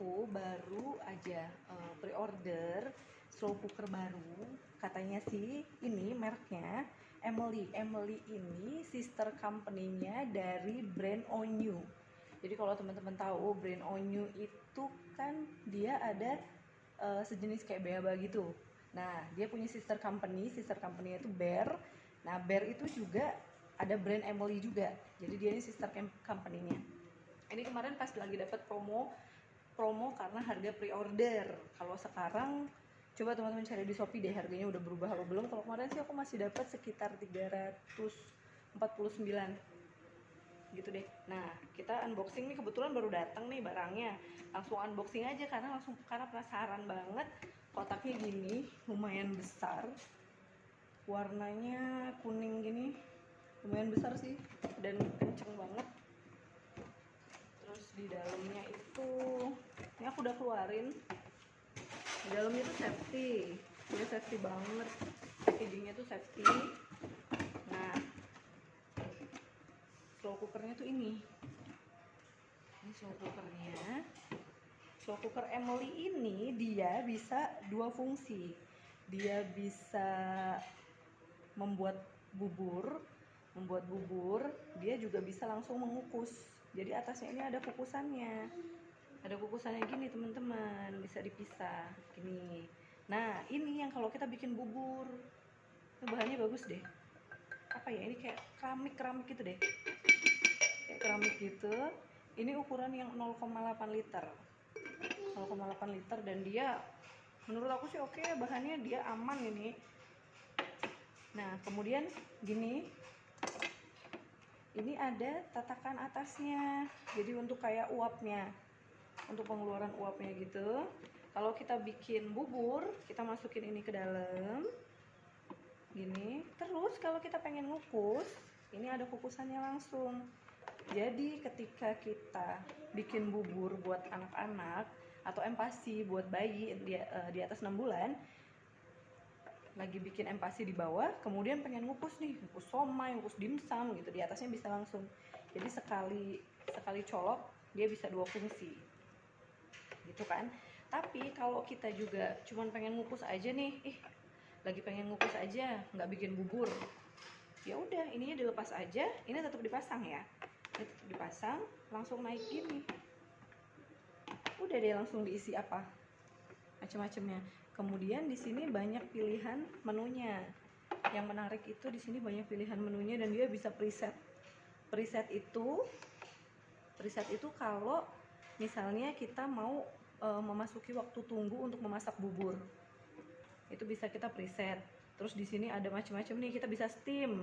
aku baru aja pre-order slow cooker baru. Katanya sih ini mereknya Emily. Emily ini sister company-nya dari brand Onyu. Jadi kalau teman-teman tahu brand Onyu itu kan dia ada sejenis kayak Beaba gitu. Nah, dia punya sister company-nya itu Bear. Nah, Bear itu juga ada brand Emily juga. Jadi dia ini sister company-nya. Ini kemarin pas lagi dapat promo karena harga pre-order. Kalau sekarang coba teman-teman cari di Shopee deh, harganya udah berubah apa belum. Kalau kemarin sih aku masih dapat sekitar 349 gitu deh. Nah, kita unboxing nih, kebetulan baru datang nih barangnya. Langsung unboxing aja karena penasaran banget. Kotaknya gini, lumayan besar. Warnanya kuning gini. Lumayan besar sih dan kenceng banget. Terus di dalamnya itu, ini aku udah keluarin. Di dalamnya tuh safety, dia safety banget. Packagingnya tuh safety. Nah, slow cookernya tuh ini slow cookernya. Slow cooker Emily ini dia bisa dua fungsi. Dia bisa membuat bubur, dia juga bisa langsung mengukus. Jadi atasnya ini ada kukusannya. Ada kukusannya gini teman-teman, bisa dipisah gini. Nah, ini yang kalau kita bikin bubur. Ini bahannya bagus deh. Apa ya? Ini kayak keramik gitu deh. Kayak keramik gitu. Ini ukuran yang 0,8 liter. 0,8 liter dan dia menurut aku sih oke, bahannya dia aman ini. Nah, kemudian gini, ini ada tatakan atasnya, jadi untuk kayak uapnya, untuk pengeluaran uapnya gitu. Kalau kita bikin bubur, kita masukin ini ke dalam gini. Terus kalau kita pengen ngukus, ini ada kukusannya langsung. Jadi ketika kita bikin bubur buat anak-anak atau empasi buat bayi di atas 6 bulan, lagi bikin empasi di bawah, kemudian pengen ngukus nih, ngukus somai, ngukus dimsum gitu, di atasnya bisa langsung. Jadi sekali colok dia bisa dua fungsi gitu kan. Tapi kalau kita juga cuman pengen ngukus aja nih, lagi pengen ngukus aja, nggak bikin bubur, ya udah ininya dilepas aja, ini tetap dipasang ya, ini tetap dipasang, langsung naik gini, udah deh langsung diisi apa macam-macamnya. Kemudian di sini banyak pilihan menunya. Yang menarik itu di sini banyak pilihan menunya dan dia bisa preset. Preset itu kalau misalnya kita mau memasuki waktu tunggu untuk memasak bubur, itu bisa kita preset. Terus di sini ada macam-macam nih, kita bisa steam.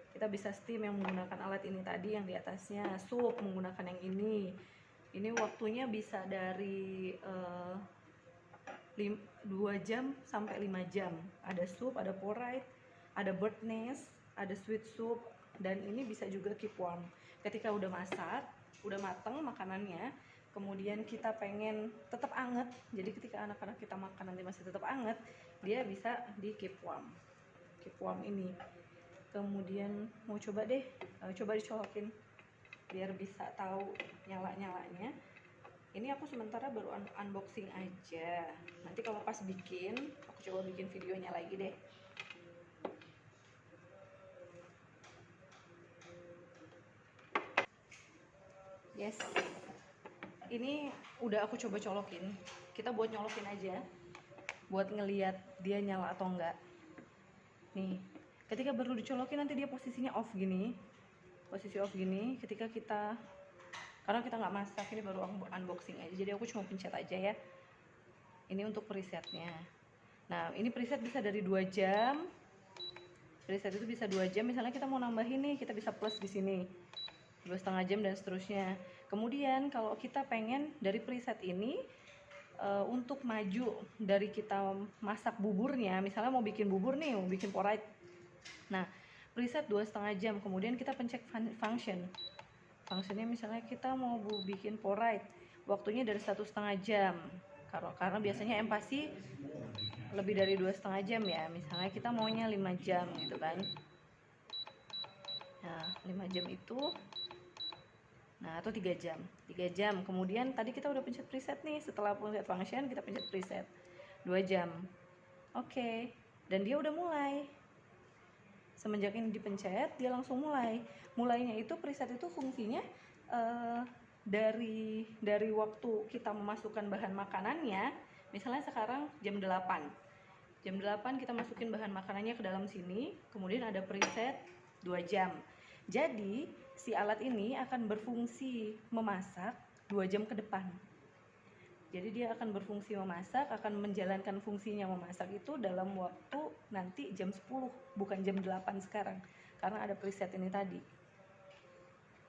Kita bisa steam yang menggunakan alat ini tadi yang di atasnya, sup menggunakan yang ini. Ini waktunya bisa dari 2 jam sampai 5 jam. Ada sup, ada porridge, ada bird nest, ada sweet soup, dan ini bisa juga keep warm. Ketika udah masak, udah mateng makanannya, kemudian kita pengen tetap anget, jadi ketika anak-anak kita makan nanti masih tetap anget, dia bisa di keep warm. Keep warm ini. Kemudian mau coba deh, coba dicolokin biar bisa tahu nyala-nyalanya. Ini aku sementara baru unboxing aja. Nanti kalau pas bikin, aku coba bikin videonya lagi deh. Yes. Ini udah aku coba colokin. Kita buat nyolokin aja. Buat ngeliat dia nyala atau enggak. Nih, ketika baru dicolokin nanti dia posisinya off gini. Posisi off gini ketika kita, karena kita nggak masak, ini baru unboxing aja, jadi aku cuma pencet aja ya. Ini untuk presetnya. Nah, ini preset bisa dari 2 jam. Preset itu bisa 2 jam. Misalnya kita mau nambahin nih, kita bisa plus di sini 2,5 jam dan seterusnya. Kemudian kalau kita pengen dari preset ini untuk maju dari kita masak buburnya, misalnya mau bikin bubur nih, mau bikin porridge. Nah, preset 2,5 jam. Kemudian kita pencet function. Functionnya misalnya kita mau bikin porridge, waktunya dari 1,5 jam. Karena biasanya empasi lebih dari 2,5 jam ya. Misalnya kita maunya 5 jam gitu kan. Nah, 5 jam itu Nah, atau 3 jam. 3 jam. Kemudian tadi kita udah pencet preset nih. Setelah pencet function, kita pencet preset. 2 jam. Oke. Dan dia udah mulai. Semenjak ini dipencet, dia langsung mulai. Mulainya itu preset itu fungsinya dari waktu kita memasukkan bahan makanannya. Misalnya sekarang jam 8. Jam 8 kita masukin bahan makanannya ke dalam sini. Kemudian ada preset 2 jam. Jadi si alat ini akan berfungsi memasak 2 jam ke depan. Jadi dia akan berfungsi memasak, akan menjalankan fungsinya memasak itu dalam waktu nanti jam 10, bukan jam 8 sekarang. Karena ada preset ini tadi.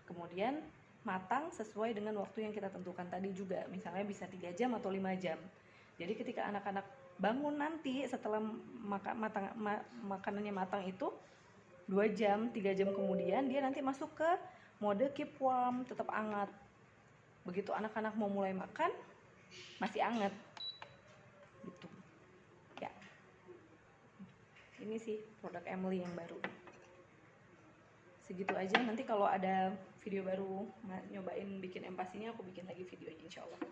Kemudian matang sesuai dengan waktu yang kita tentukan tadi juga. Misalnya bisa 3 jam atau 5 jam. Jadi ketika anak-anak bangun nanti setelah makanannya matang itu 2 jam, 3 jam kemudian dia nanti masuk ke mode keep warm, tetap hangat. Begitu anak-anak mau mulai makan, masih hangat. Gitu. Ya. Ini sih produk Emily yang baru. Segitu aja, nanti kalau ada video baru nyobain bikin empasinya, aku bikin lagi videonya insya Allah.